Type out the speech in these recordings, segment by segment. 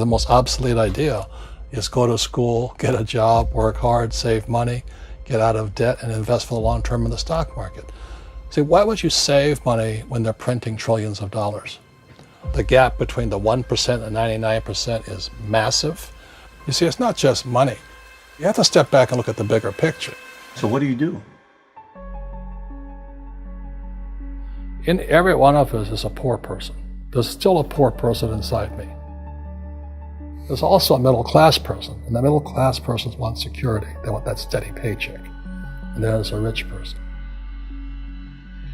The most obsolete idea is go to school, get a job, work hard, save money, get out of debt, and invest for the long term in the stock market. See, why would you save money when they're printing trillions of dollars? The gap between the 1% and 99% is massive. You see, it's not just money. You have to step back and look at the bigger picture. So what do you do? In every one of us is a poor person. There's still a poor person inside me. There's also a middle class person, and the middle class persons want security. They want that steady paycheck. And there's a rich person.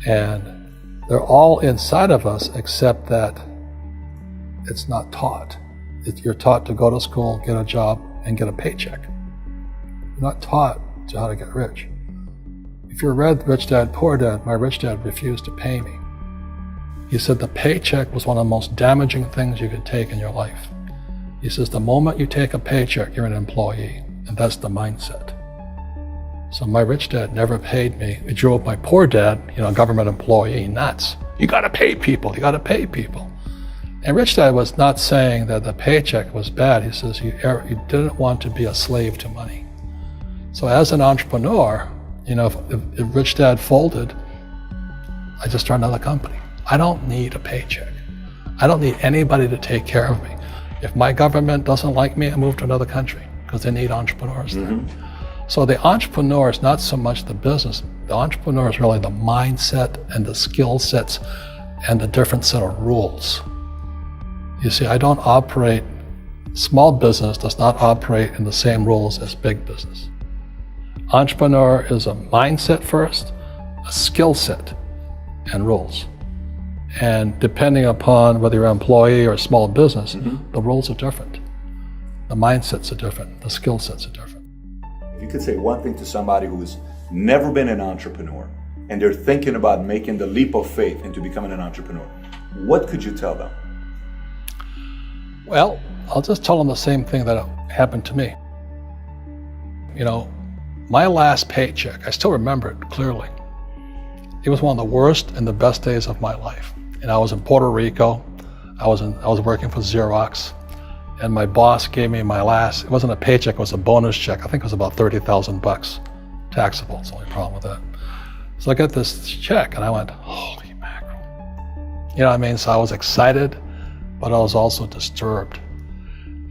And they're all inside of us, except that it's not taught. You're taught to go to school, get a job, and get a paycheck. You're not taught to how to get rich. If you read Rich Dad, Poor Dad, my rich dad refused to pay me. He said the paycheck was one of the most damaging things you could take in your life. He says the moment you take a paycheck, you're an employee, and that's the mindset. So my rich dad never paid me. It drove my poor dad, government employee, nuts. You gotta pay people, you gotta pay people. And Rich Dad was not saying that the paycheck was bad. He says you didn't want to be a slave to money. So as an entrepreneur, if Rich Dad folded, I just started another company. I don't need a paycheck. I don't need anybody to take care of me. If my government doesn't like me, I move to another country because they need entrepreneurs there. So the entrepreneur is not so much the business. The entrepreneur is really the mindset and the skill sets and the different set of rules. You see, I don't operate, small business does not operate in the same rules as big business. Entrepreneur is a mindset first, a skill set, and rules. And depending upon whether you're an employee or a small business, the rules are different. The mindsets are different, the skill sets are different. If you could say one thing to somebody who's never been an entrepreneur and they're thinking about making the leap of faith into becoming an entrepreneur, what could you tell them? Well, I'll just tell them the same thing that happened to me. My last paycheck, I still remember it clearly. It was one of the worst and the best days of my life. And I was in Puerto Rico. I was working for Xerox, and my boss gave me my last, it wasn't a paycheck, it was a bonus check. I think it was about $30,000 taxable. It's the only problem with that. So I got this check and I went, holy mackerel. So I was excited, but I was also disturbed.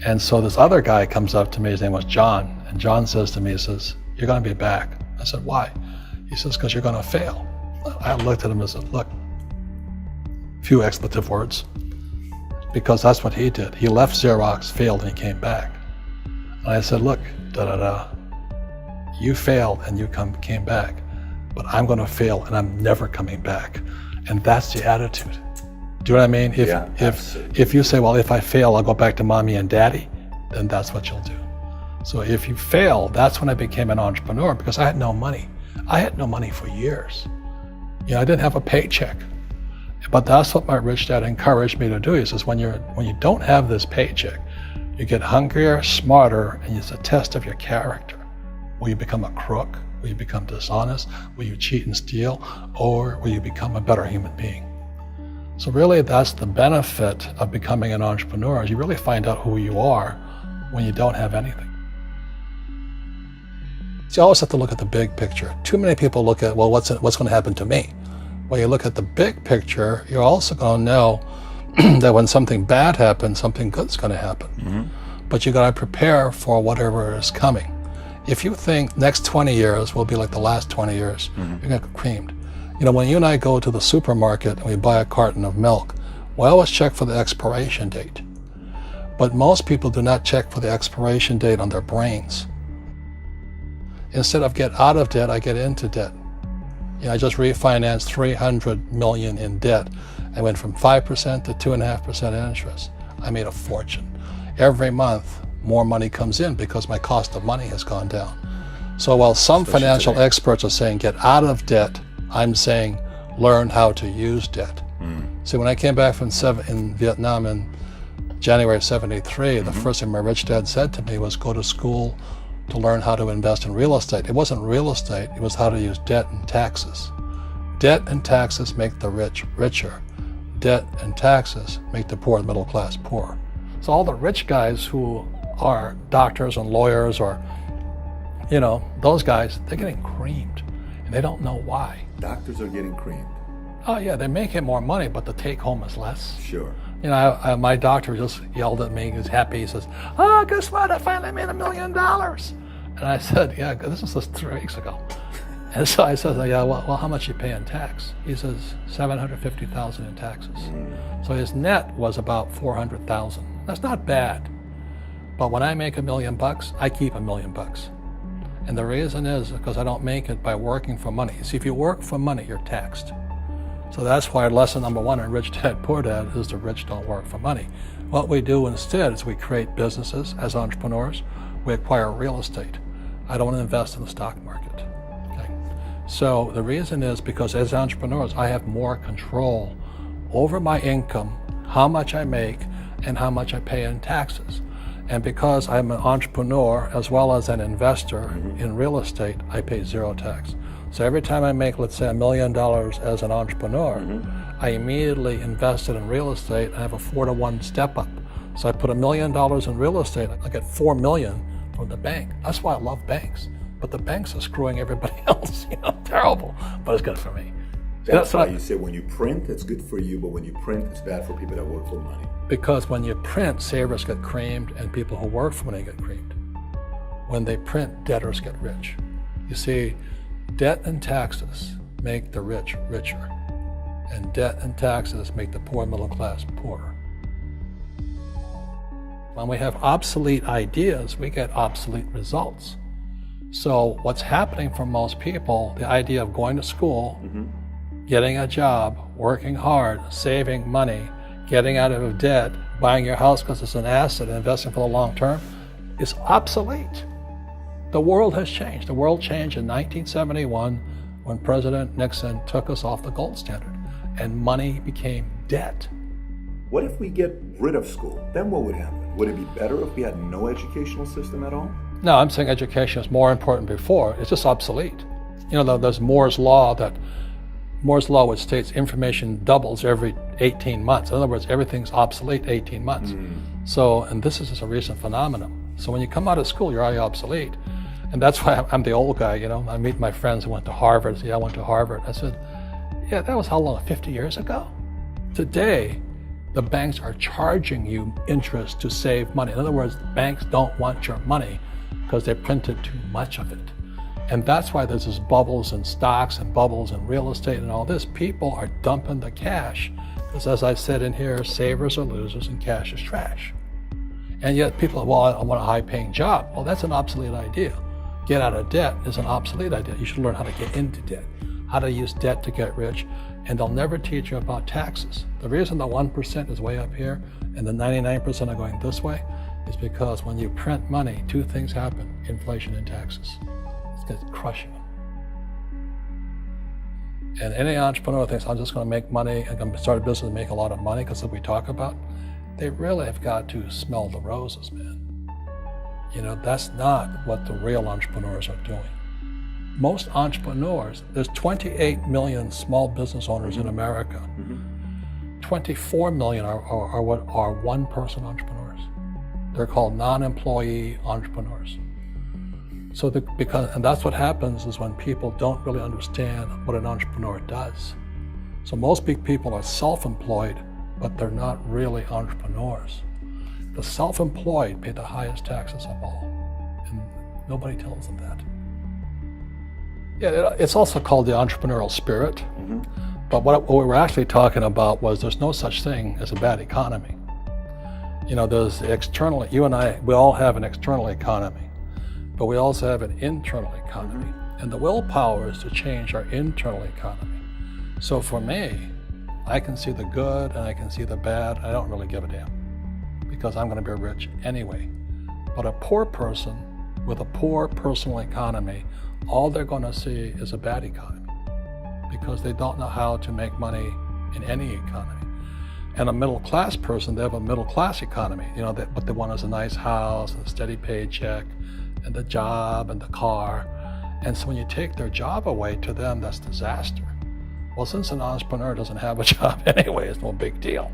And so this other guy comes up to me, his name was John, and John says to me, he says, you're gonna be back. I said, why? He says, because you're gonna fail. I looked at him and said, look, few expletive words, because that's what he did. He left Xerox, failed, and he came back. And I said, look, you failed and you came back, but I'm gonna fail and I'm never coming back. And that's the attitude. Do you know what I mean? If you say, well, if I fail, I'll go back to mommy and daddy, then that's what you'll do. So if you fail, that's when I became an entrepreneur, because I had no money. I had no money for years. I didn't have a paycheck. But that's what my rich dad encouraged me to do. He says, when you don't have this paycheck, you get hungrier, smarter, and it's a test of your character. Will you become a crook? Will you become dishonest? Will you cheat and steal? Or will you become a better human being? So really, that's the benefit of becoming an entrepreneur, is you really find out who you are when you don't have anything. So you always have to look at the big picture. Too many people look at, well, what's going to happen to me? When you look at the big picture, you're also going to know that when something bad happens, something good's going to happen. But you got to prepare for whatever is coming. If you think next 20 years will be like the last 20 years, you're going to get creamed. When you and I go to the supermarket and we buy a carton of milk, we always check for the expiration date. But most people do not check for the expiration date on their brains. Instead of get out of debt, I get into debt. I just refinanced $300 million in debt. I went from 5% to 2.5% interest. I made a fortune. Every month, more money comes in because my cost of money has gone down. So while some financial experts are saying get out of debt, I'm saying learn how to use debt. See, when I came back from in Vietnam in January of '73, the first thing my rich dad said to me was go to school to learn how to invest in real estate. It wasn't real estate, it was how to use debt and taxes. Debt and taxes make the rich richer. Debt and taxes make the poor, the middle class, poor. So all the rich guys who are doctors and lawyers or, those guys, they're getting creamed and they don't know why. Doctors are getting creamed. Oh yeah, they're making more money, but the take home is less. Sure. My doctor just yelled at me. He was happy. He says, "Oh, guess what? I finally made $1 million." And I said, "Yeah, this was just 3 weeks ago." And so I said, "Yeah, well, how much you pay in tax?" He says, $750,000 in taxes. So his net was about $400,000. That's not bad. But when I make $1 million, I keep $1 million. And the reason is because I don't make it by working for money. See, if you work for money, you're taxed. So that's why lesson number 1 in Rich Dad Poor Dad is the rich don't work for money. What we do instead is we create businesses as entrepreneurs. We acquire real estate. I don't invest in the stock market. Okay? So the reason is because as entrepreneurs, I have more control over my income, how much I make, and how much I pay in taxes. And because I'm an entrepreneur as well as an investor in real estate, I pay 0 tax. So every time I make, let's say, $1 million as an entrepreneur, I immediately invested in real estate and I have a 4-to-1 step up. So I put $1 million in real estate, I get $4 million from the bank. That's why I love banks. But the banks are screwing everybody else, terrible, but it's good for me. That's why you say when you print, it's good for you, but when you print, it's bad for people that work for money. Because when you print, savers get creamed and people who work for money get creamed. When they print, debtors get rich. You see, debt and taxes make the rich richer, and debt and taxes make the poor middle class poorer. When we have obsolete ideas, we get obsolete results. So what's happening for most people, the idea of going to school, getting a job, working hard, saving money, getting out of debt, buying your house because it's an asset, and investing for the long term, is obsolete. The world has changed. The world changed in 1971 when President Nixon took us off the gold standard and money became debt. What if we get rid of school? Then what would happen? Would it be better if we had no educational system at all? No, I'm saying education is more important before. It's just obsolete. There's Moore's Law which states information doubles every 18 months. In other words, everything's obsolete 18 months. So, and this is just a recent phenomenon. So when you come out of school, you're already obsolete. And that's why I'm the old guy, I meet my friends who went to Harvard. I went to Harvard. I said, yeah, that was how long, 50 years ago? Today, the banks are charging you interest to save money. In other words, banks don't want your money because they printed too much of it. And that's why there's this bubbles in stocks and bubbles in real estate and all this. People are dumping the cash because, as I said in here, savers are losers and cash is trash. And yet people are, well, I want a high-paying job. Well, that's an obsolete idea. Get out of debt is an obsolete idea. You should learn how to get into debt, how to use debt to get rich, and they'll never teach you about taxes. The reason the 1% is way up here and the 99% are going this way is because when you print money, 2 things happen: inflation and taxes. It's crushing them. And any entrepreneur thinks, I'm just going to make money, I'm going to start a business and make a lot of money because of what we talk about. They really have got to smell the roses, man. That's not what the real entrepreneurs are doing. Most entrepreneurs, there's 28 million small business owners in America. 24 million are what are one-person entrepreneurs. They're called non-employee entrepreneurs. So and that's what happens is when people don't really understand what an entrepreneur does. So most big people are self-employed, but they're not really entrepreneurs. The self-employed pay the highest taxes of all, and nobody tells them that. Yeah, it's also called the entrepreneurial spirit, but what we were actually talking about was there's no such thing as a bad economy. There's external, you and I, we all have an external economy, but we also have an internal economy, and the willpower is to change our internal economy. So for me, I can see the good and I can see the bad. I don't really give a damn because I'm going to be rich anyway. But a poor person with a poor personal economy, all they're going to see is a bad economy because they don't know how to make money in any economy. And a middle class person, they have a middle class economy. What they want is a nice house and a steady paycheck and the job and the car. And so when you take their job away, to them, that's disaster. Well, since an entrepreneur doesn't have a job anyway, it's no big deal.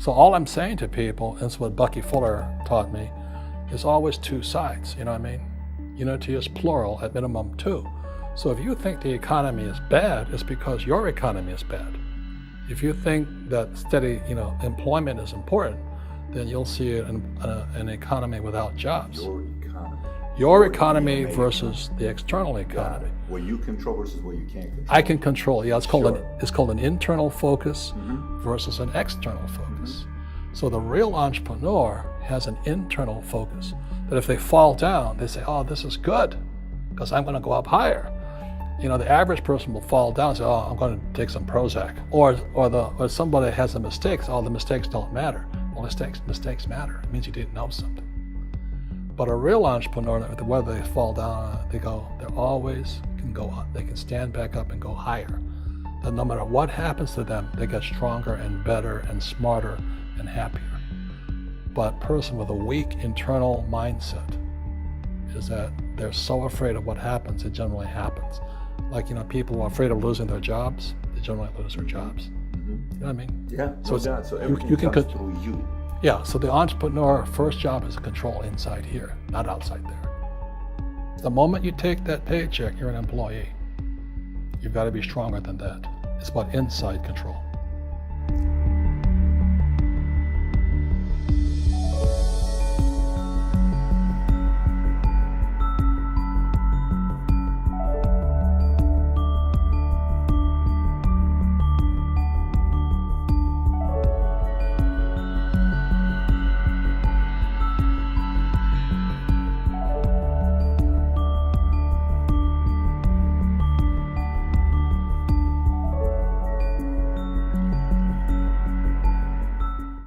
So all I'm saying to people, and it's what Bucky Fuller taught me, there's always two sides, you know what I mean? Unity is plural, at minimum two. So if you think the economy is bad, it's because your economy is bad. If you think that steady, employment is important, then you'll see an economy without jobs. Your economy versus the external economy. What you control versus what you can't control. I can control. Yeah, it's called an internal focus versus an external focus. So the real entrepreneur has an internal focus. That if they fall down, they say, "Oh, this is good, because I'm going to go up higher." The average person will fall down and say, "Oh, I'm going to take some Prozac," or somebody has a mistake. So, "Oh, the mistakes don't matter." Well, mistakes matter. It means you didn't know something. But a real entrepreneur, whether they fall down, they always can go up. They can stand back up and go higher. That no matter what happens to them, they get stronger and better and smarter and happier. But a person with a weak internal mindset is that they're so afraid of what happens, it generally happens. Like, people who are afraid of losing their jobs, they generally lose their jobs. You know what I mean? Yeah, so everything comes through you. Yeah, so the entrepreneur first job is to control inside here, not outside there. The moment you take that paycheck, you're an employee. You've got to be stronger than that. It's about inside control.